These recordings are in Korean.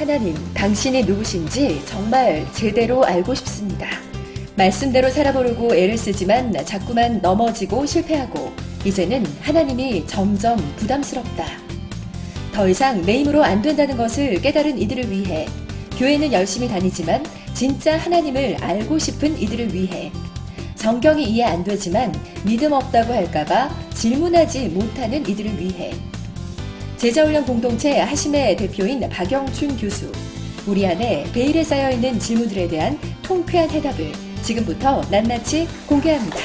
하나님, 당신이 누구신지 정말 제대로 알고 싶습니다. 말씀대로 살아보려고 애를 쓰지만 자꾸만 넘어지고 실패하고 이제는 하나님이 점점 부담스럽다. 더 이상 내 힘으로 안 된다는 것을 깨달은 이들을 위해, 교회는 열심히 다니지만 진짜 하나님을 알고 싶은 이들을 위해, 성경이 이해 안 되지만 믿음 없다고 할까봐 질문하지 못하는 이들을 위해, 제자훈련 공동체 하심의 대표인 박영춘 교수, 우리 안에 베일에 쌓여있는 질문들에 대한 통쾌한 해답을 지금부터 낱낱이 공개합니다.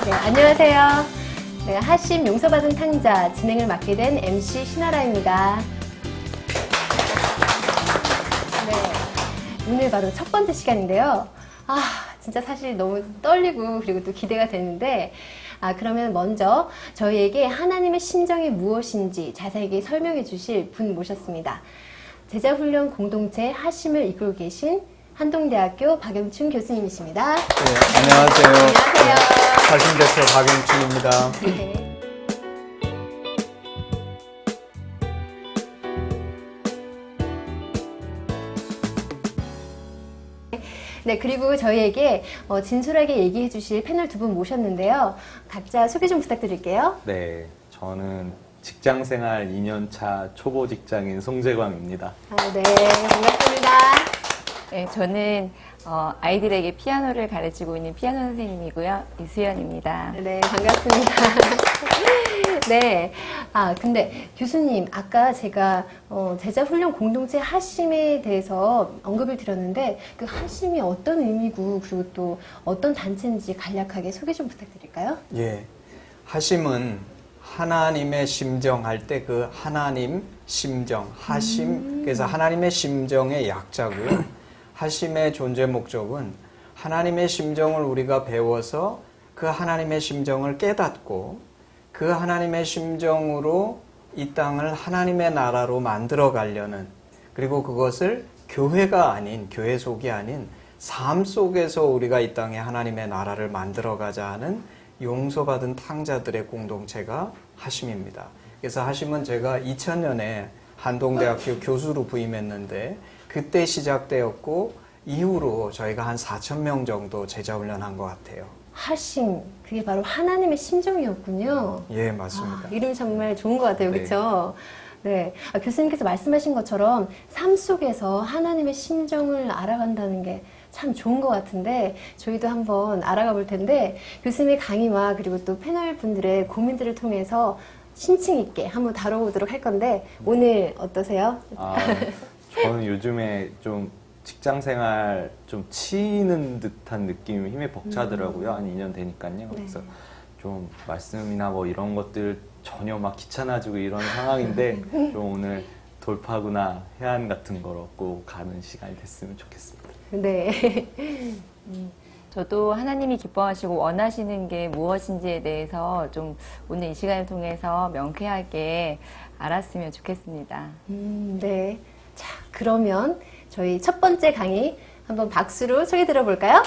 네, 안녕하세요. 네, 하심 용서받은 탕자 진행을 맡게 된 MC 신아라입니다. 네, 오늘 바로 첫 번째 시간인데요. 진짜 사실 너무 떨리고 그리고 또 기대가 되는데, 그러면 먼저 저희에게 하나님의 심정이 무엇인지 자세하게 설명해 주실 분 모셨습니다. 제자훈련 공동체 하심을 이끌고 계신 한동대학교 박영춘 교수님이십니다. 네, 안녕하세요. 안녕하세요. 하심대표 박영춘입니다. 네. 네, 그리고 저희에게 진솔하게 얘기해 주실 패널 두 분 모셨는데요. 각자 소개 좀 부탁드릴게요. 네, 저는 직장생활 2년차 초보 직장인 송재광입니다. 네, 반갑습니다. 네, 저는 아이들에게 피아노를 가르치고 있는 피아노 선생님이고요. 이수연입니다. 네, 반갑습니다. 네. 근데 교수님, 아까 제가 제자훈련 공동체 하심에 대해서 언급을 드렸는데, 그 하심이 어떤 의미고, 그리고 또 어떤 단체인지 간략하게 소개 좀 부탁드릴까요? 예, 하심은 하나님의 심정할 때 그 하나님 심정, 하심, 그래서 하나님의 심정의 약자고요. 하심의 존재 목적은 하나님의 심정을 우리가 배워서 그 하나님의 심정을 깨닫고 그 하나님의 심정으로 이 땅을 하나님의 나라로 만들어 가려는, 그리고 그것을 교회가 아닌, 교회 속이 아닌 삶 속에서 우리가 이 땅에 하나님의 나라를 만들어 가자 하는 용서받은 탕자들의 공동체가 하심입니다. 그래서 하심은 제가 2000년에 한동대학교 교수로 부임했는데 그때 시작되었고, 이후로 저희가 한 4,000명 정도 제자훈련한 것 같아요. 하심, 그게 바로 하나님의 심정이었군요. 예, 맞습니다. 이름 정말 좋은 것 같아요. 네. 그렇죠? 네. 교수님께서 말씀하신 것처럼 삶 속에서 하나님의 심정을 알아간다는 게 참 좋은 것 같은데, 저희도 한번 알아가 볼 텐데, 교수님의 강의와 그리고 또 패널 분들의 고민들을 통해서 심층 있게 한번 다뤄보도록 할 건데, 오늘 어떠세요? 저는 요즘에 좀 직장 생활 좀 치이는 듯한 느낌이 힘이 벅차더라고요. 한 2년 되니까요. 그래서 좀 말씀이나 뭐 이런 것들 전혀 막 귀찮아지고 이런 상황인데 좀 오늘 돌파구나 해안 같은 걸 얻고 가는 시간이 됐으면 좋겠습니다. 네. 저도 하나님이 기뻐하시고 원하시는 게 무엇인지에 대해서 좀 오늘 이 시간을 통해서 명쾌하게 알았으면 좋겠습니다. 네. 자, 그러면 저희 첫 번째 강의 한번 박수로 소개 들어볼까요?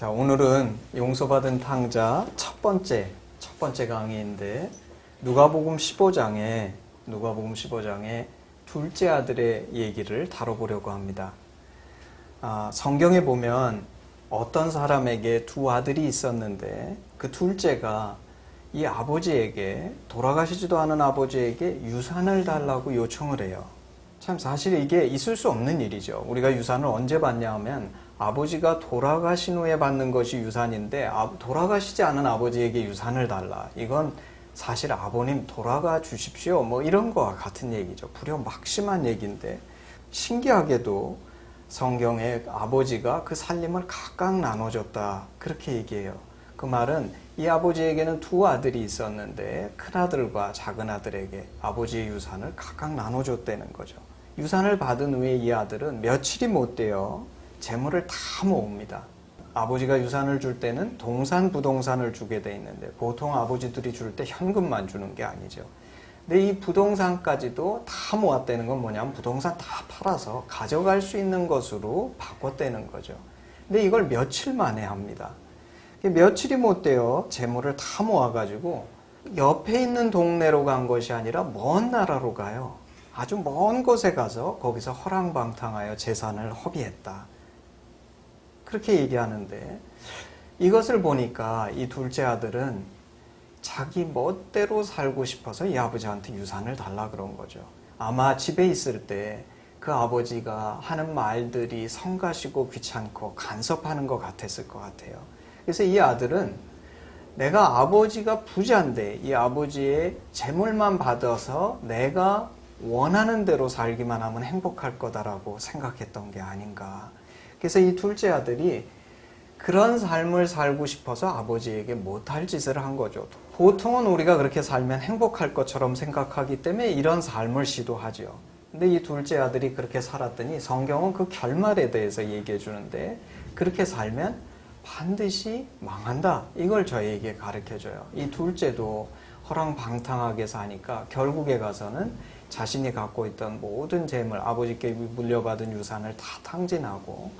자, 오늘은 용서받은 탕자 첫 번째 강의인데 누가복음 15장에 둘째 아들의 얘기를 다뤄보려고 합니다. 성경에 보면 어떤 사람에게 두 아들이 있었는데 그 둘째가 이 아버지에게, 돌아가시지도 않은 아버지에게 유산을 달라고 요청을 해요. 참 사실 이게 있을 수 없는 일이죠. 우리가 유산을 언제 받냐 하면 아버지가 돌아가신 후에 받는 것이 유산인데 돌아가시지 않은 아버지에게 유산을 달라. 이건 사실 아버님 돌아가 주십시오. 뭐 이런 거와 같은 얘기죠. 불효막심한 얘기인데 신기하게도 성경에 아버지가 그 살림을 각각 나눠줬다. 그렇게 얘기해요. 그 말은 이 아버지에게는 두 아들이 있었는데 큰아들과 작은아들에게 아버지의 유산을 각각 나눠줬다는 거죠. 유산을 받은 후에 이 아들은 며칠이 못 돼요. 재물을 다 모읍니다. 아버지가 유산을 줄 때는 동산, 부동산을 주게 돼 있는데 보통 아버지들이 줄 때 현금만 주는 게 아니죠. 근데 이 부동산까지도 다 모았다는 건 뭐냐면 부동산 다 팔아서 가져갈 수 있는 것으로 바꿨다는 거죠. 근데 이걸 며칠 만에 합니다. 며칠이 못 돼요. 재물을 다 모아가지고 옆에 있는 동네로 간 것이 아니라 먼 나라로 가요. 아주 먼 곳에 가서 거기서 허랑방탕하여 재산을 허비했다. 그렇게 얘기하는데 이것을 보니까 이 둘째 아들은 자기 멋대로 살고 싶어서 이 아버지한테 유산을 달라 그런 거죠. 아마 집에 있을 때 그 아버지가 하는 말들이 성가시고 귀찮고 간섭하는 것 같았을 것 같아요. 그래서 이 아들은 내가 아버지가 부자인데 이 아버지의 재물만 받아서 내가 원하는 대로 살기만 하면 행복할 거다라고 생각했던 게 아닌가. 그래서 이 둘째 아들이 그런 삶을 살고 싶어서 아버지에게 못할 짓을 한 거죠. 보통은 우리가 그렇게 살면 행복할 것처럼 생각하기 때문에 이런 삶을 시도하죠. 근데 이 둘째 아들이 그렇게 살았더니 성경은 그 결말에 대해서 얘기해 주는데 그렇게 살면 반드시 망한다. 이걸 저희에게 가르쳐줘요. 이 둘째도 허랑방탕하게 사니까 결국에 가서는 자신이 갖고 있던 모든 재물, 아버지께 물려받은 유산을 다 탕진하고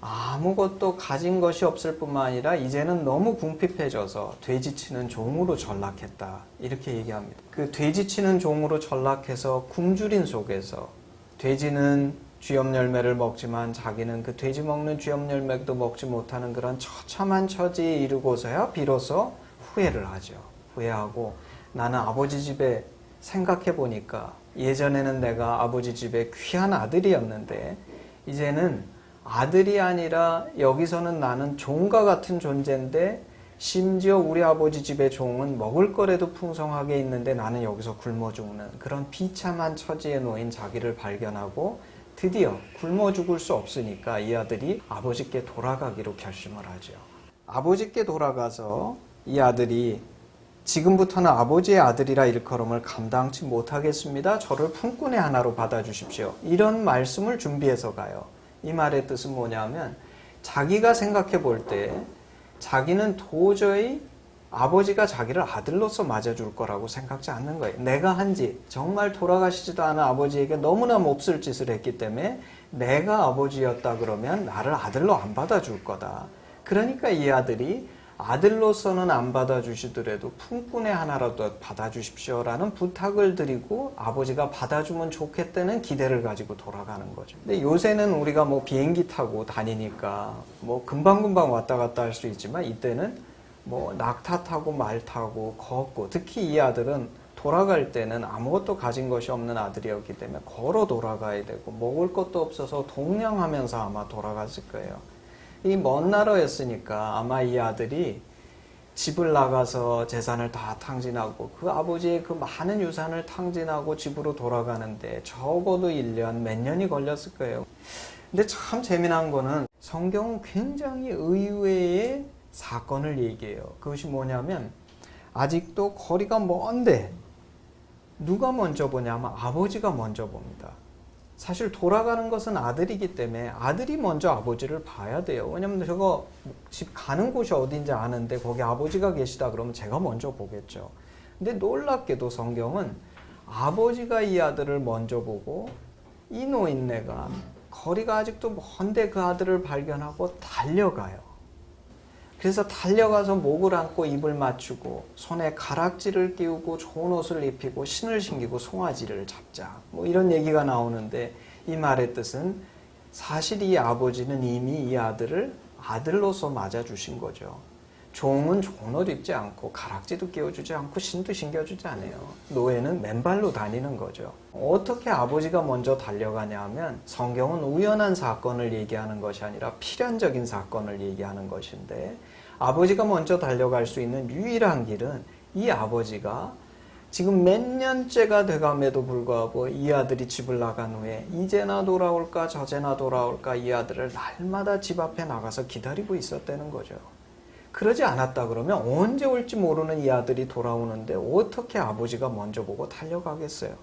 아무것도 가진 것이 없을 뿐만 아니라 이제는 너무 궁핍해져서 돼지치는 종으로 전락했다. 이렇게 얘기합니다. 그 돼지치는 종으로 전락해서 굶주린 속에서 돼지는 쥐염 열매를 먹지만 자기는 그 돼지 먹는 쥐염 열매도 먹지 못하는 그런 처참한 처지에 이르고서야 비로소 후회를 하죠. 후회하고 나는 아버지 집에 생각해 보니까 예전에는 내가 아버지 집에 귀한 아들이었는데 이제는 아들이 아니라 여기서는 나는 종과 같은 존재인데 심지어 우리 아버지 집의 종은 먹을 거라도 풍성하게 있는데 나는 여기서 굶어 죽는 그런 비참한 처지에 놓인 자기를 발견하고 드디어 굶어 죽을 수 없으니까 이 아들이 아버지께 돌아가기로 결심을 하죠. 아버지께 돌아가서 이 아들이 지금부터는 아버지의 아들이라 일컬음을 감당치 못하겠습니다. 저를 품꾼의 하나로 받아주십시오. 이런 말씀을 준비해서 가요. 이 말의 뜻은 뭐냐면 자기가 생각해 볼 때 자기는 도저히 아버지가 자기를 아들로서 맞아줄 거라고 생각지 않는 거예요. 내가 한지 정말 돌아가시지도 않은 아버지에게 너무나 몹쓸 짓을 했기 때문에 내가 아버지였다 그러면 나를 아들로 안 받아줄 거다. 그러니까 이 아들이 아들로서는 안 받아주시더라도 품꾼의 하나라도 받아주십시오라는 부탁을 드리고 아버지가 받아주면 좋겠다는 기대를 가지고 돌아가는 거죠. 근데 요새는 우리가 뭐 비행기 타고 다니니까 뭐 금방금방 왔다 갔다 할 수 있지만 이때는 뭐 낙타 타고 말 타고 걷고 특히 이 아들은 돌아갈 때는 아무것도 가진 것이 없는 아들이었기 때문에 걸어 돌아가야 되고 먹을 것도 없어서 동냥하면서 아마 돌아갔을 거예요. 이 먼 나라였으니까 아마 이 아들이 집을 나가서 재산을 다 탕진하고 그 아버지의 그 많은 유산을 탕진하고 집으로 돌아가는데 적어도 1년 몇 년이 걸렸을 거예요. 근데 참 재미난 거는 성경은 굉장히 의외의 사건을 얘기해요. 그것이 뭐냐면 아직도 거리가 먼데 누가 먼저 보냐면 아버지가 먼저 봅니다. 사실 돌아가는 것은 아들이기 때문에 아들이 먼저 아버지를 봐야 돼요. 왜냐면 제가 집 가는 곳이 어딘지 아는데 거기 아버지가 계시다 그러면 제가 먼저 보겠죠. 근데 놀랍게도 성경은 아버지가 이 아들을 먼저 보고 이 노인네가 거리가 아직도 먼데 그 아들을 발견하고 달려가요. 그래서 달려가서 목을 안고 입을 맞추고 손에 가락지를 끼우고 좋은 옷을 입히고 신을 신기고 송아지를 잡자. 뭐 이런 얘기가 나오는데 이 말의 뜻은 사실 이 아버지는 이미 이 아들을 아들로서 맞아주신 거죠. 종은 좋은 옷 입지 않고 가락지도 끼워주지 않고 신도 신겨주지 않아요. 노예는 맨발로 다니는 거죠. 어떻게 아버지가 먼저 달려가냐 하면 성경은 우연한 사건을 얘기하는 것이 아니라 필연적인 사건을 얘기하는 것인데 아버지가 먼저 달려갈 수 있는 유일한 길은 이 아버지가 지금 몇 년째가 돼감에도 불구하고 이 아들이 집을 나간 후에 이제나 돌아올까 저제나 돌아올까 이 아들을 날마다 집 앞에 나가서 기다리고 있었다는 거죠. 그러지 않았다 그러면 언제 올지 모르는 이 아들이 돌아오는데 어떻게 아버지가 먼저 보고 달려가겠어요.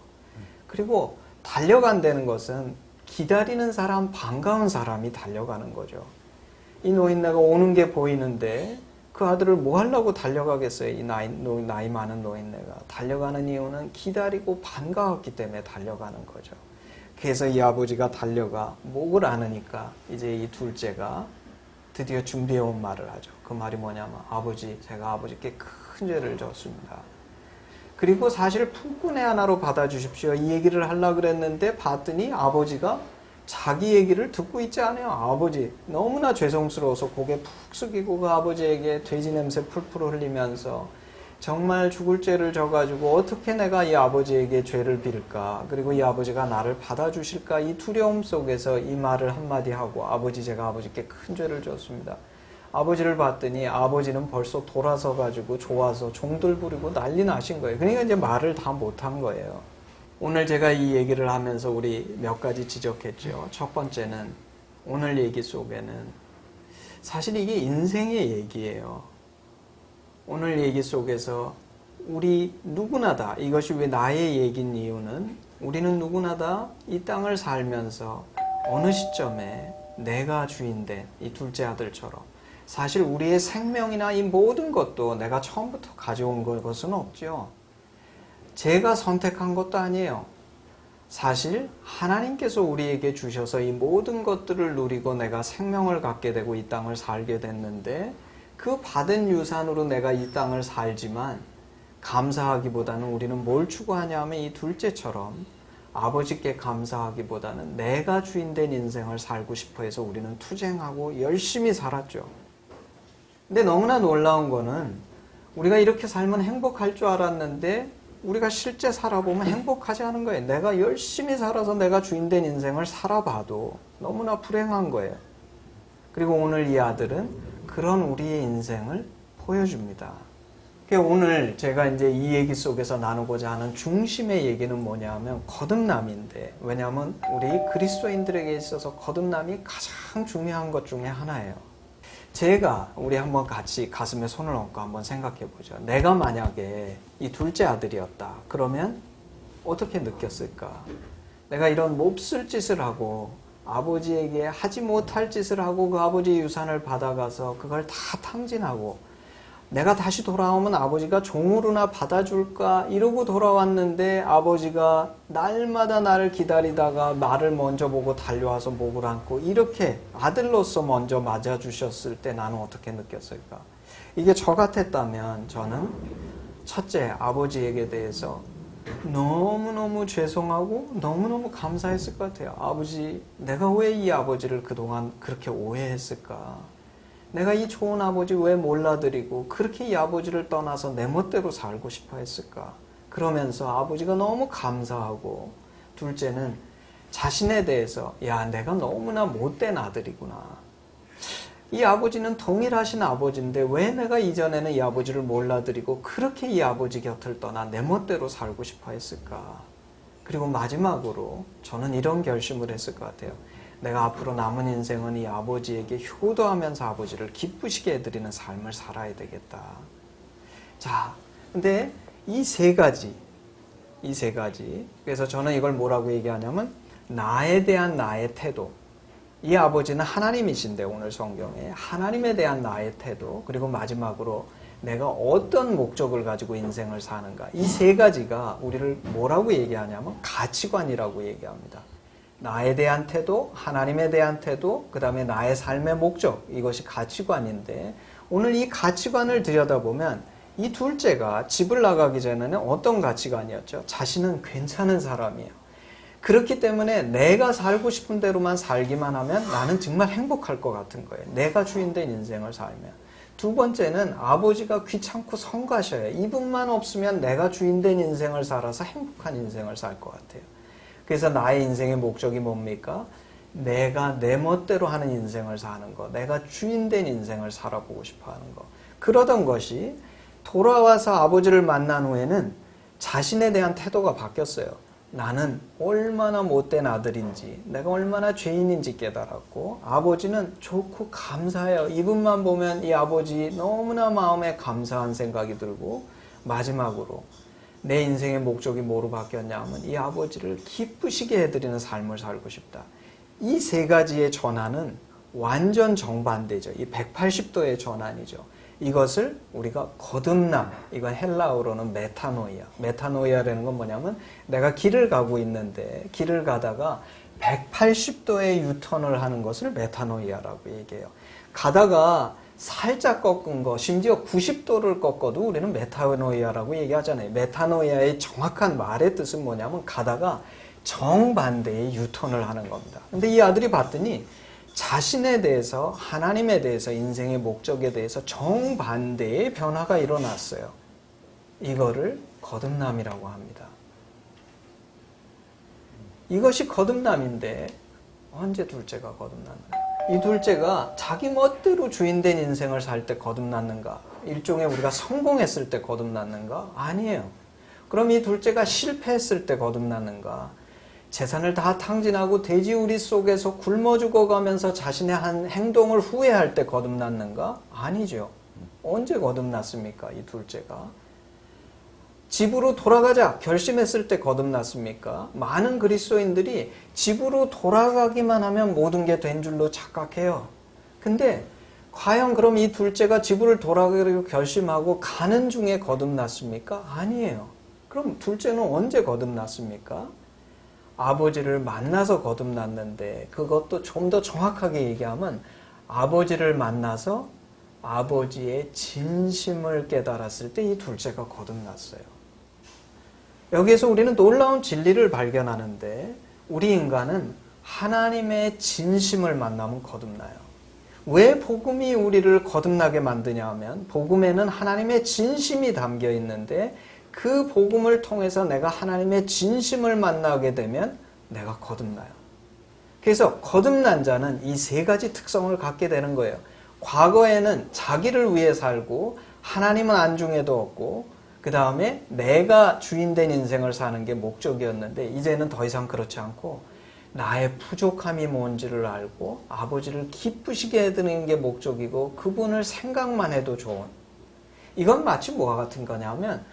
그리고 달려간다는 것은 기다리는 사람, 반가운 사람이 달려가는 거죠. 이 노인네가 오는 게 보이는데 그 아들을 뭐 하려고 달려가겠어요. 이 나이 많은 노인네가. 달려가는 이유는 기다리고 반가웠기 때문에 달려가는 거죠. 그래서 이 아버지가 달려가 목을 안으니까 이제 이 둘째가 드디어 준비해온 말을 하죠. 그 말이 뭐냐면 아버지, 제가 아버지께 큰 죄를 졌습니다. 그리고 사실 품꾼의 하나로 받아주십시오. 이 얘기를 하려고 그랬는데 봤더니 아버지가 자기 얘기를 듣고 있지 않아요. 아버지 너무나 죄송스러워서 고개 푹 숙이고 그 아버지에게 돼지 냄새 풀풀 흘리면서 정말 죽을 죄를 져가지고 어떻게 내가 이 아버지에게 죄를 빌까, 그리고 이 아버지가 나를 받아주실까, 이 두려움 속에서 이 말을 한마디 하고 아버지, 제가 아버지께 큰 죄를 졌습니다. 아버지를 봤더니 아버지는 벌써 돌아서 가지고 좋아서 종들 부리고 난리 나신 거예요. 그러니까 이제 말을 다 못한 거예요. 오늘 제가 이 얘기를 하면서 우리 몇 가지 지적했죠. 첫 번째는 오늘 얘기 속에는 사실 이게 인생의 얘기예요. 오늘 얘기 속에서 우리 누구나 다, 이것이 왜 나의 얘기인 이유는 우리는 누구나 다 이 땅을 살면서 어느 시점에 내가 주인된 이 둘째 아들처럼 사실 우리의 생명이나 이 모든 것도 내가 처음부터 가져온 것은 없죠. 제가 선택한 것도 아니에요. 사실 하나님께서 우리에게 주셔서 이 모든 것들을 누리고 내가 생명을 갖게 되고 이 땅을 살게 됐는데 그 받은 유산으로 내가 이 땅을 살지만 감사하기보다는 우리는 뭘 추구하냐 하면 이 둘째처럼 아버지께 감사하기보다는 내가 주인된 인생을 살고 싶어 해서 우리는 투쟁하고 열심히 살았죠. 근데 너무나 놀라운 거는 우리가 이렇게 살면 행복할 줄 알았는데 우리가 실제 살아보면 행복하지 않은 거예요. 내가 열심히 살아서 내가 주인된 인생을 살아봐도 너무나 불행한 거예요. 그리고 오늘 이 아들은 그런 우리의 인생을 보여줍니다. 오늘 제가 이제 이 얘기 속에서 나누고자 하는 중심의 얘기는 뭐냐 하면 거듭남인데, 왜냐하면 우리 그리스도인들에게 있어서 거듭남이 가장 중요한 것 중에 하나예요. 우리 한번 같이 가슴에 손을 얹고 한번 생각해 보죠. 내가 만약에 이 둘째 아들이었다. 그러면 어떻게 느꼈을까? 내가 이런 몹쓸 짓을 하고 아버지에게 하지 못할 짓을 하고 그 아버지의 유산을 받아가서 그걸 다 탕진하고 내가 다시 돌아오면 아버지가 종으로나 받아줄까 이러고 돌아왔는데 아버지가 날마다 나를 기다리다가 나를 먼저 보고 달려와서 목을 안고 이렇게 아들로서 먼저 맞아주셨을 때 나는 어떻게 느꼈을까? 이게 저 같았다면 저는 첫째, 아버지에게 대해서 너무너무 죄송하고 너무너무 감사했을 것 같아요. 아버지, 내가 왜 이 아버지를 그동안 그렇게 오해했을까? 내가 이 좋은 아버지 왜 몰라드리고 그렇게 이 아버지를 떠나서 내 멋대로 살고 싶어 했을까? 그러면서 아버지가 너무 감사하고, 둘째는 자신에 대해서 야, 내가 너무나 못된 아들이구나. 이 아버지는 동일하신 아버지인데 왜 내가 이전에는 이 아버지를 몰라드리고 그렇게 이 아버지 곁을 떠나 내 멋대로 살고 싶어 했을까? 그리고 마지막으로 저는 이런 결심을 했을 것 같아요. 내가 앞으로 남은 인생은 이 아버지에게 효도하면서 아버지를 기쁘시게 해드리는 삶을 살아야 되겠다. 자, 근데 이 세 가지. 그래서 저는 이걸 뭐라고 얘기하냐면 나에 대한 나의 태도. 이 아버지는 하나님이신데 오늘 성경에 하나님에 대한 나의 태도, 그리고 마지막으로 내가 어떤 목적을 가지고 인생을 사는가. 이 세 가지가 우리를 뭐라고 얘기하냐면 가치관이라고 얘기합니다. 나에 대한 태도, 하나님에 대한 태도, 그 다음에 나의 삶의 목적, 이것이 가치관인데 오늘 이 가치관을 들여다보면 이 둘째가 집을 나가기 전에는 어떤 가치관이었죠? 자신은 괜찮은 사람이에요. 그렇기 때문에 내가 살고 싶은 대로만 살기만 하면 나는 정말 행복할 것 같은 거예요. 내가 주인된 인생을 살면. 두 번째는 아버지가 귀찮고 성가셔요. 이분만 없으면 내가 주인된 인생을 살아서 행복한 인생을 살 것 같아요. 그래서 나의 인생의 목적이 뭡니까? 내가 내 멋대로 하는 인생을 사는 거, 내가 주인된 인생을 살아보고 싶어 하는 거. 그러던 것이 돌아와서 아버지를 만난 후에는 자신에 대한 태도가 바뀌었어요. 나는 얼마나 못된 아들인지, 내가 얼마나 죄인인지 깨달았고, 아버지는 좋고 감사해요. 이분만 보면 이 아버지 너무나 마음에 감사한 생각이 들고, 마지막으로 내 인생의 목적이 뭐로 바뀌었냐 하면 이 아버지를 기쁘시게 해드리는 삶을 살고 싶다. 이 세 가지의 전환은 완전 정반대죠. 이 180도의 전환이죠. 이것을 우리가 거듭남, 이건 헬라어로는 메타노이아. 메타노이아라는 건 뭐냐면 내가 길을 가고 있는데 길을 가다가 180도의 유턴을 하는 것을 메타노이아라고 얘기해요. 가다가 살짝 꺾은 거, 심지어 90도를 꺾어도 우리는 메타노이아라고 얘기하잖아요. 메타노이아의 정확한 말의 뜻은 뭐냐면 가다가 정반대의 유턴을 하는 겁니다. 근데 이 아들이 봤더니 자신에 대해서, 하나님에 대해서, 인생의 목적에 대해서 정반대의 변화가 일어났어요. 이거를 거듭남이라고 합니다. 이것이 거듭남인데 언제 둘째가 거듭났나요? 이 둘째가 자기 멋대로 주인된 인생을 살 때 거듭났는가? 일종의 우리가 성공했을 때 거듭났는가? 아니에요. 그럼 이 둘째가 실패했을 때 거듭났는가? 재산을 다 탕진하고 돼지우리 속에서 굶어 죽어가면서 자신의 한 행동을 후회할 때 거듭났는가? 아니죠. 언제 거듭났습니까? 이 둘째가. 집으로 돌아가자 결심했을 때 거듭났습니까? 많은 그리스도인들이 집으로 돌아가기만 하면 모든 게 된 줄로 착각해요. 근데 과연 그럼 이 둘째가 집으로 돌아가기로 결심하고 가는 중에 거듭났습니까? 아니에요. 그럼 둘째는 언제 거듭났습니까? 아버지를 만나서 거듭났는데, 그것도 좀 더 정확하게 얘기하면 아버지를 만나서 아버지의 진심을 깨달았을 때 이 둘째가 거듭났어요. 여기에서 우리는 놀라운 진리를 발견하는데, 우리 인간은 하나님의 진심을 만나면 거듭나요. 왜 복음이 우리를 거듭나게 만드냐 하면, 복음에는 하나님의 진심이 담겨 있는데 그 복음을 통해서 내가 하나님의 진심을 만나게 되면 내가 거듭나요. 그래서 거듭난 자는 이 세 가지 특성을 갖게 되는 거예요. 과거에는 자기를 위해 살고 하나님은 안중에도 없고 그 다음에 내가 주인된 인생을 사는 게 목적이었는데, 이제는 더 이상 그렇지 않고 나의 부족함이 뭔지를 알고 아버지를 기쁘시게 해드리는 게 목적이고 그분을 생각만 해도 좋은, 이건 마치 뭐와 같은 거냐면,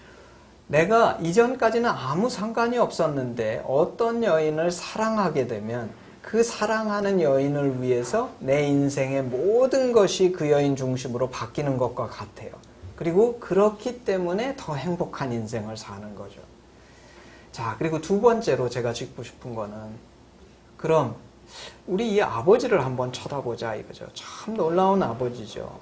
내가 이전까지는 아무 상관이 없었는데 어떤 여인을 사랑하게 되면 그 사랑하는 여인을 위해서 내 인생의 모든 것이 그 여인 중심으로 바뀌는 것과 같아요. 그리고 그렇기 때문에 더 행복한 인생을 사는 거죠. 자, 그리고 두 번째로 제가 짚고 싶은 거는, 그럼 우리 이 아버지를 한번 쳐다보자 이거죠. 참 놀라운 아버지죠.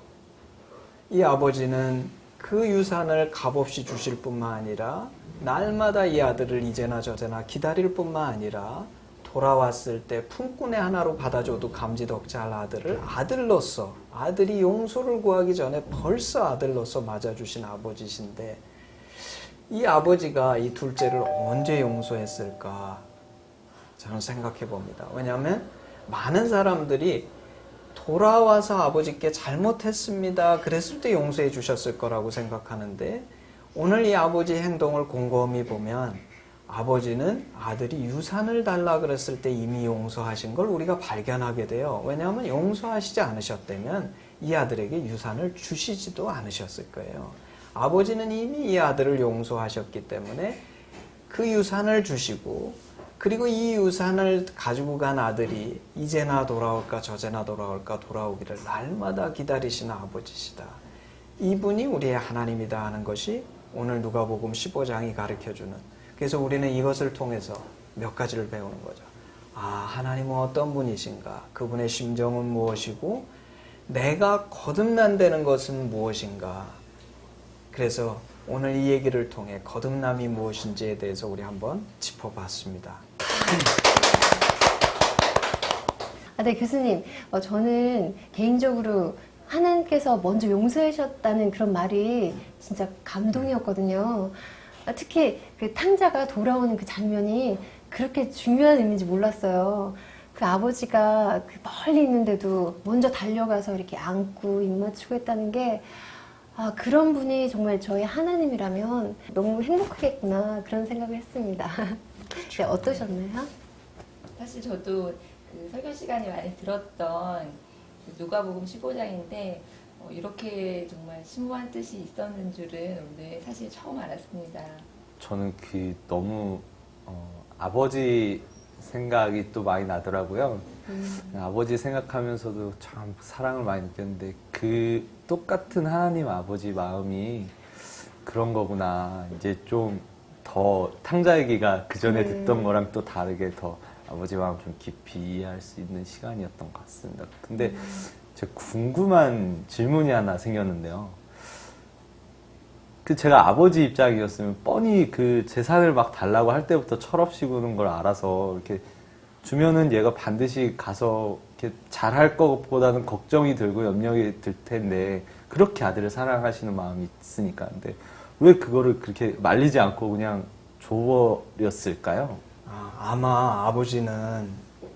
이 아버지는 그 유산을 값없이 주실 뿐만 아니라 날마다 이 아들을 이제나 저제나 기다릴 뿐만 아니라 돌아왔을 때 품꾼의 하나로 받아줘도 감지덕지할 아들을 아들로서, 아들이 용서를 구하기 전에 벌써 아들로서 맞아주신 아버지신데, 이 아버지가 이 둘째를 언제 용서했을까 저는 생각해 봅니다. 왜냐하면 많은 사람들이 돌아와서 아버지께 잘못했습니다 그랬을 때 용서해 주셨을 거라고 생각하는데, 오늘 이 아버지의 행동을 곰곰이 보면 아버지는 아들이 유산을 달라 그랬을 때 이미 용서하신 걸 우리가 발견하게 돼요. 왜냐하면 용서하시지 않으셨다면 이 아들에게 유산을 주시지도 않으셨을 거예요. 아버지는 이미 이 아들을 용서하셨기 때문에 그 유산을 주시고, 그리고 이 유산을 가지고 간 아들이 이제나 돌아올까 저제나 돌아올까 돌아오기를 날마다 기다리시는 아버지시다. 이분이 우리의 하나님이다 하는 것이 오늘 누가복음 15장이 가르쳐주는, 그래서 우리는 이것을 통해서 몇 가지를 배우는 거죠. 아, 하나님은 어떤 분이신가? 그분의 심정은 무엇이고 내가 거듭난다는 것은 무엇인가? 그래서 오늘 이 얘기를 통해 거듭남이 무엇인지에 대해서 우리 한번 짚어봤습니다. 네, 교수님. 저는 개인적으로 하나님께서 먼저 용서하셨다는 그런 말이 진짜 감동이었거든요. 특히 그 탕자가 돌아오는 그 장면이 그렇게 중요한 의미인지 몰랐어요. 그 아버지가 그 멀리 있는데도 먼저 달려가서 이렇게 안고 입 맞추고 했다는 게, 그런 분이 정말 저의 하나님이라면 너무 행복하겠구나, 그런 생각을 했습니다. 네, 어떠셨나요? 사실 저도 그 설교 시간에 많이 들었던 그 누가복음 15장인데 이렇게 정말 심오한 뜻이 있었는 줄은 오늘 사실 처음 알았습니다. 저는 그 너무 아버지 생각이 또 많이 나더라고요. 아버지 생각하면서도 참 사랑을 많이 느꼈는데 그 똑같은 하나님 아버지 마음이 그런 거구나. 이제 좀 더 탕자 얘기가 그 전에 듣던 거랑 또 다르게 더 아버지 마음 좀 깊이 이해할 수 있는 시간이었던 것 같습니다. 근데 제가 궁금한 질문이 하나 생겼는데요. 그 제가 아버지 입장이었으면 뻔히 그 재산을 막 달라고 할 때부터 철없이 구는 걸 알아서 이렇게 주면은 얘가 반드시 가서 이렇게 잘할 것보다는 걱정이 들고 염려이 들 텐데 그렇게 아들을 사랑하시는 마음이 있으니까. 근데 왜 그거를 그렇게 말리지 않고 그냥 줘버렸을까요? 아마 아버지는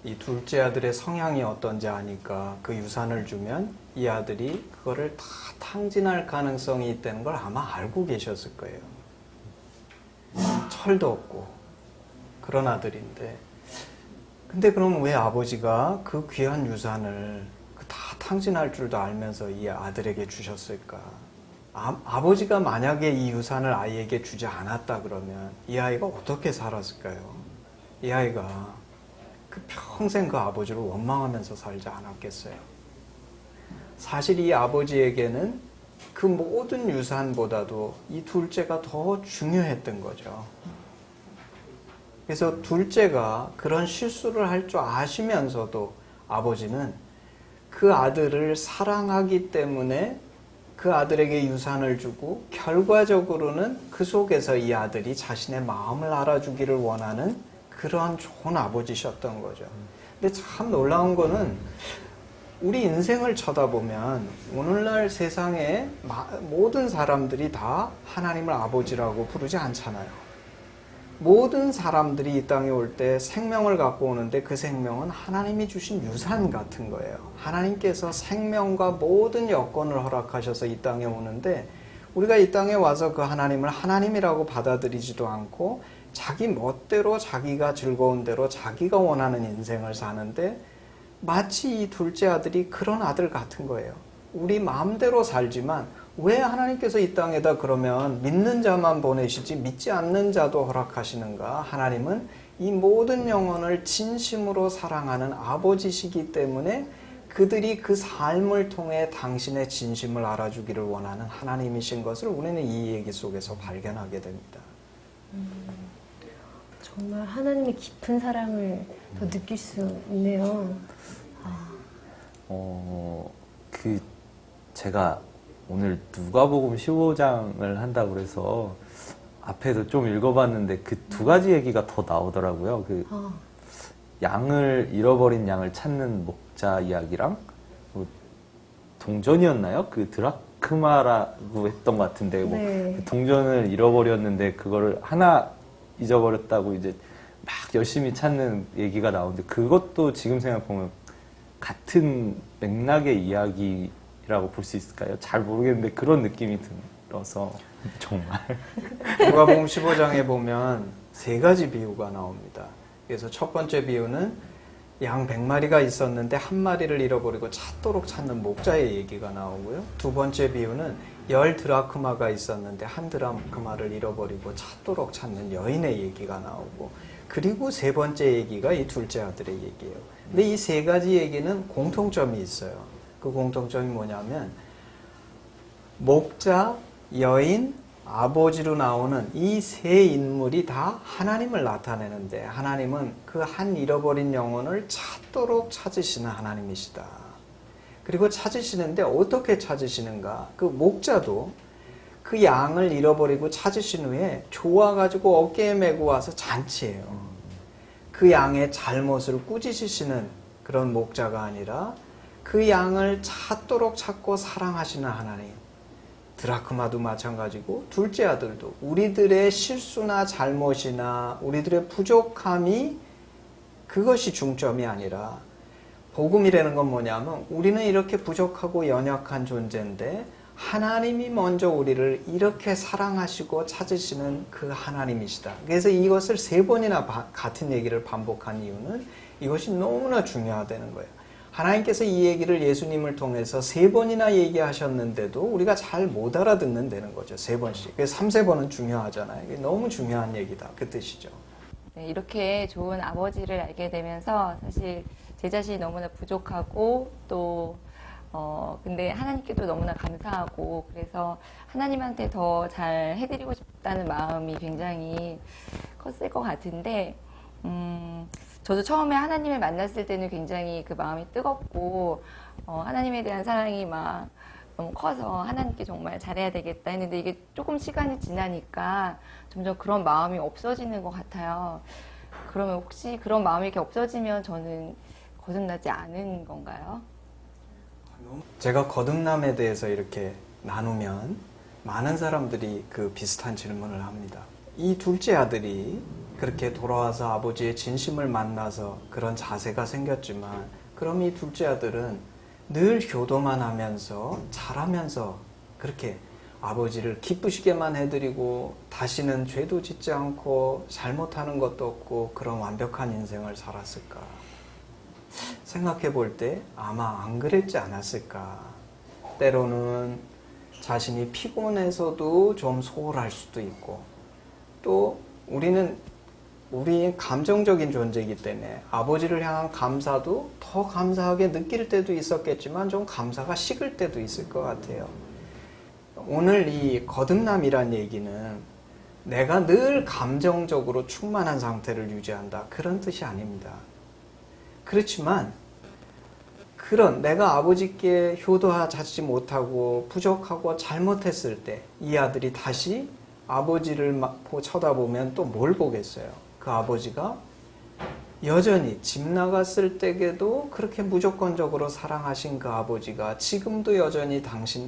이 둘째 아들의 성향이 어떤지 아니까 그 유산을 주면 이 아들이 그거를 다 탕진할 가능성이 있다는 걸 아마 알고 계셨을 거예요. 철도 없고 그런 아들인데, 근데 그럼 왜 아버지가 그 귀한 유산을 다 탕진할 줄도 알면서 이 아들에게 주셨을까? 아버지가 만약에 이 유산을 아이에게 주지 않았다 그러면 이 아이가 어떻게 살았을까요? 이 아이가 그 평생 그 아버지를 원망하면서 살지 않았겠어요? 사실 이 아버지에게는 그 모든 유산보다도 이 둘째가 더 중요했던 거죠. 그래서 둘째가 그런 실수를 할 줄 아시면서도 아버지는 그 아들을 사랑하기 때문에 그 아들에게 유산을 주고 결과적으로는 그 속에서 이 아들이 자신의 마음을 알아주기를 원하는 그런 좋은 아버지셨던 거죠. 근데 참 놀라운 거는 우리 인생을 쳐다보면 오늘날 세상에 모든 사람들이 다 하나님을 아버지라고 부르지 않잖아요. 모든 사람들이 이 땅에 올 때 생명을 갖고 오는데 그 생명은 하나님이 주신 유산 같은 거예요. 하나님께서 생명과 모든 여건을 허락하셔서 이 땅에 오는데 우리가 이 땅에 와서 그 하나님을 하나님이라고 받아들이지도 않고 자기 멋대로 자기가 즐거운 대로 자기가 원하는 인생을 사는데 마치 이 둘째 아들이 그런 아들 같은 거예요. 우리 마음대로 살지만 왜 하나님께서 이 땅에다 그러면 믿는 자만 보내시지 믿지 않는 자도 허락하시는가? 하나님은 이 모든 영혼을 진심으로 사랑하는 아버지시기 때문에 그들이 그 삶을 통해 당신의 진심을 알아주기를 원하는 하나님이신 것을 우리는 이 얘기 속에서 발견하게 됩니다. 정말 하나님의 깊은 사랑을 더 느낄 수 있네요. 제가 오늘 누가복음 15장을 한다고 그래서 앞에도 좀 읽어봤는데 그 두 가지 얘기가 더 나오더라고요. 그 양을 잃어버린 양을 찾는 목자 이야기랑 동전이었나요? 그 드라크마라고 했던 것 같은데 네. 그 동전을 잃어버렸는데 그거를 하나 잊어버렸다고 이제 막 열심히 찾는 얘기가 나오는데 그것도 지금 생각해보면 같은 맥락의 이야기라고 볼 수 있을까요? 잘 모르겠는데 그런 느낌이 들어서 정말 누가복음 15장에 보면 세 가지 비유가 나옵니다. 그래서 첫 번째 비유는 양 100마리가 있었는데 한 마리를 잃어버리고 찾도록 찾는 목자의 얘기가 나오고요. 두 번째 비유는 10드라크마가 있었는데 한 드라크마를 잃어버리고 찾도록 찾는 여인의 얘기가 나오고, 그리고 세 번째 얘기가 이 둘째 아들의 얘기예요. 근데 이 세 가지 얘기는 공통점이 있어요. 그 공통점이 뭐냐면 목자, 여인, 아버지로 나오는 이 세 인물이 다 하나님을 나타내는데 하나님은 그 한 잃어버린 영혼을 찾도록 찾으시는 하나님이시다. 그리고 찾으시는데 어떻게 찾으시는가? 그 목자도 그 양을 잃어버리고 찾으신 후에 좋아가지고 어깨에 메고 와서 잔치해요. 그 양의 잘못을 꾸짖으시는 그런 목자가 아니라 그 양을 찾도록 찾고 사랑하시는 하나님. 드라크마도 마찬가지고 둘째 아들도 우리들의 실수나 잘못이나 우리들의 부족함이 그것이 중점이 아니라 복음이라는 건 뭐냐면 우리는 이렇게 부족하고 연약한 존재인데 하나님이 먼저 우리를 이렇게 사랑하시고 찾으시는 그 하나님이시다. 그래서 이것을 3번이나 같은 얘기를 반복한 이유는 이것이 너무나 중요하다는 거예요. 하나님께서 이 얘기를 예수님을 통해서 3번이나 얘기하셨는데도 우리가 잘 못 알아듣는다는 거죠. 3번씩. 그래서 3, 4번은 중요하잖아요. 이게 너무 중요한 얘기다. 그 뜻이죠. 네, 이렇게 좋은 아버지를 알게 되면서 사실 제 자신이 너무나 부족하고 또 근데 하나님께도 너무나 감사하고 그래서 하나님한테 더 잘 해드리고 싶다는 마음이 굉장히 컸을 것 같은데 저도 처음에 하나님을 만났을 때는 굉장히 그 마음이 뜨겁고 하나님에 대한 사랑이 막 너무 커서 하나님께 정말 잘해야 되겠다 했는데 이게 조금 시간이 지나니까 점점 그런 마음이 없어지는 것 같아요. 그러면 혹시 그런 마음이 이렇게 없어지면 저는 거듭나지 않은 건가요? 제가 거듭남에 대해서 이렇게 나누면 많은 사람들이 그 비슷한 질문을 합니다. 이 둘째 아들이 그렇게 돌아와서 아버지의 진심을 만나서 그런 자세가 생겼지만 그럼 이 둘째 아들은 늘 효도만 하면서 잘하면서 그렇게 아버지를 기쁘시게만 해드리고 다시는 죄도 짓지 않고 잘못하는 것도 없고 그런 완벽한 인생을 살았을까? 생각해 볼 때 아마 안 그랬지 않았을까? 때로는 자신이 피곤해서도 좀 소홀할 수도 있고 또 우리 감정적인 존재이기 때문에 아버지를 향한 감사도 더 감사하게 느낄 때도 있었겠지만 좀 감사가 식을 때도 있을 것 같아요. 오늘 이 거듭남이란 얘기는 내가 늘 감정적으로 충만한 상태를 유지한다. 그런 뜻이 아닙니다. 그렇지만 그런 내가 아버지께 효도하지 못하고 부족하고 잘못했을 때 이 아들이 다시 아버지를 쳐다보면 또 뭘 보겠어요? 그 아버지가 여전히 집 나갔을 때에도 그렇게 무조건적으로 사랑하신 그 아버지가 지금도 여전히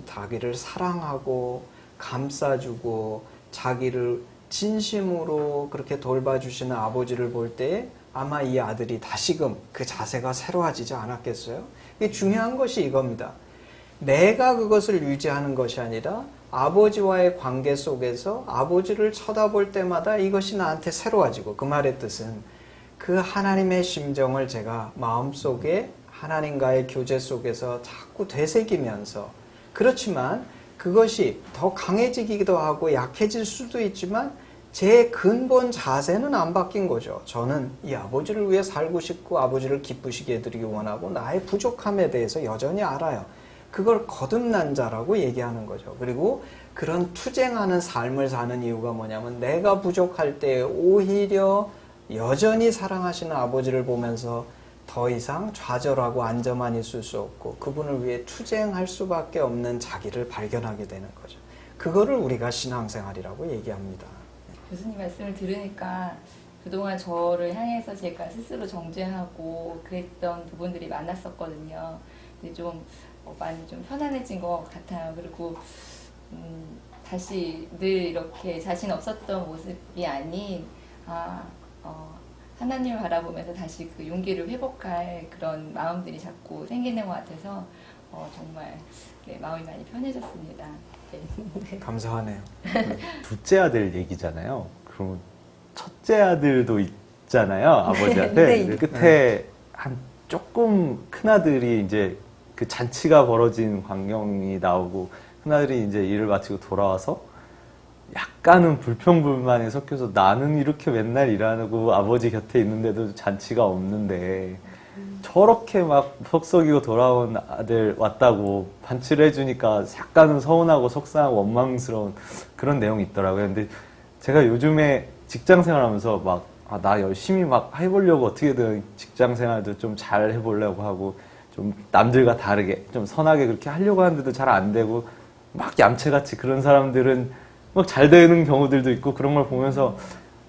자기를 사랑하고 감싸주고 자기를 진심으로 그렇게 돌봐주시는 아버지를 볼 때 아마 이 아들이 다시금 그 자세가 새로워지지 않았겠어요? 이게 중요한 것이 이겁니다. 내가 그것을 유지하는 것이 아니라 아버지와의 관계 속에서 아버지를 쳐다볼 때마다 이것이 나한테 새로워지고 그 말의 뜻은 그 하나님의 심정을 제가 마음속에 하나님과의 교제 속에서 자꾸 되새기면서 그렇지만 그것이 더 강해지기도 하고 약해질 수도 있지만 제 근본 자세는 안 바뀐 거죠. 저는 이 아버지를 위해 살고 싶고 아버지를 기쁘시게 해드리기 원하고 나의 부족함에 대해서 여전히 알아요. 그걸 거듭난 자라고 얘기하는 거죠. 그리고 그런 투쟁하는 삶을 사는 이유가 뭐냐면 내가 부족할 때 오히려 여전히 사랑하시는 아버지를 보면서 더 이상 좌절하고 앉아만 있을 수 없고 그분을 위해 투쟁할 수밖에 없는 자기를 발견하게 되는 거죠. 그거를 우리가 신앙생활이라고 얘기합니다. 교수님 말씀을 들으니까 그동안 저를 향해서 제가 스스로 정죄하고 그랬던 부분들이 많았었거든요. 근데 좀 많이 좀 편안해진 것 같아요. 그리고 다시 늘 이렇게 자신 없었던 모습이 아닌 하나님을 바라보면서 다시 그 용기를 회복할 그런 마음들이 자꾸 생기는 것 같아서 정말 네, 마음이 많이 편해졌습니다. 네. 감사하네요. 둘째 아들 얘기잖아요. 그럼 첫째 아들도 있잖아요. 아버지한테. 네. 끝에 한 조금 큰 아들이 이제 그 잔치가 벌어진 광경이 나오고 큰 아들이 이제 일을 마치고 돌아와서 약간은 불평불만에 섞여서 나는 이렇게 맨날 일하고 아버지 곁에 있는데도 잔치가 없는데 저렇게 막 속썩이고 돌아온 아들 왔다고 반치를 해주니까 약간은 서운하고 속상하고 원망스러운 그런 내용이 있더라고요. 근데 제가 요즘에 직장 생활하면서 막 나 열심히 막 해보려고 어떻게든 직장 생활도 좀 잘 해보려고 하고 좀 남들과 다르게 좀 선하게 그렇게 하려고 하는데도 잘 안 되고 막 얌체같이 그런 사람들은 막 잘 되는 경우들도 있고 그런 걸 보면서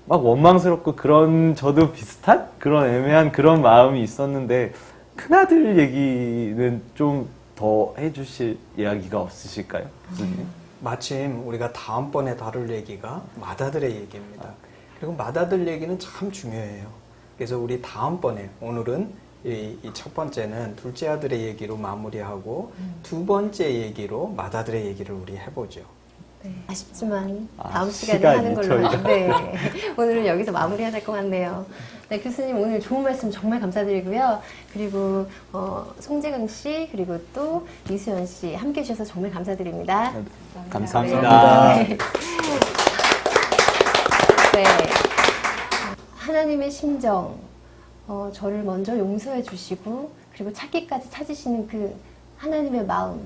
막 원망스럽고 그런 저도 비슷한 그런 애매한 그런 마음이 있었는데 큰아들 얘기는 좀 더 해주실 이야기가 없으실까요? 교수님? 마침 우리가 다음번에 다룰 얘기가 맏아들의 얘기입니다. 그리고 맏아들 얘기는 참 중요해요. 그래서 우리 다음번에 오늘은 이 첫 번째는 둘째 아들의 얘기로 마무리하고 두 번째 얘기로 맏아들의 얘기를 우리 해보죠. 네, 아쉽지만 다음 시간이 시간에 하는 걸로. 저희가. 네. 오늘은 여기서 마무리해야 될 것 같네요. 네, 교수님 오늘 좋은 말씀 정말 감사드리고요. 그리고 송재강 씨 그리고 또 이수연 씨 함께 해주셔서 정말 감사드립니다. 감사합니다. 네. 네. 하나님의 심정, 저를 먼저 용서해 주시고 그리고 찾기까지 찾으시는 그 하나님의 마음,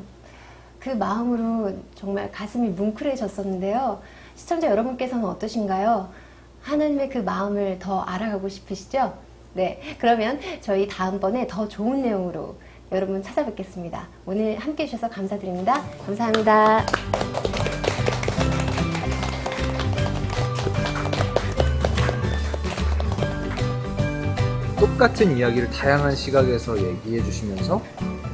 그 마음으로 정말 가슴이 뭉클해졌었는데요. 시청자 여러분께서는 어떠신가요? 하나님의 그 마음을 더 알아가고 싶으시죠? 네, 그러면 저희 다음번에 더 좋은 내용으로 여러분 찾아뵙겠습니다. 오늘 함께 해주셔서 감사드립니다. 감사합니다. 똑같은 이야기를 다양한 시각에서 얘기해 주시면서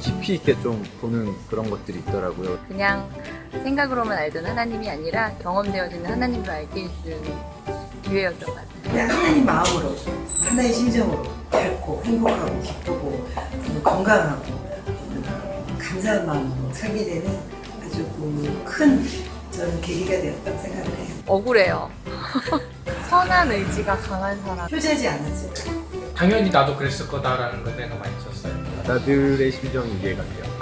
깊이 있게 좀 보는 그런 것들이 있더라고요. 그냥 생각으로만 알던 하나님이 아니라 경험되어지는 하나님도 알게 해주는 기회였던 것 같아요. 그냥 하나님 마음으로, 하나의 심정으로 밝고 행복하고 기쁘고 건강하고 감사한 마음으로 살게 되는 아주 큰 저는 계기가 되었다고 생각을 해요. 억울해요. 선한 의지가 강한 사람. 표시하지 않았어요. 당연히 나도 그랬을 거다라는 걸 내가 많이 썼어요. 나들의 심정이 이해가 돼요.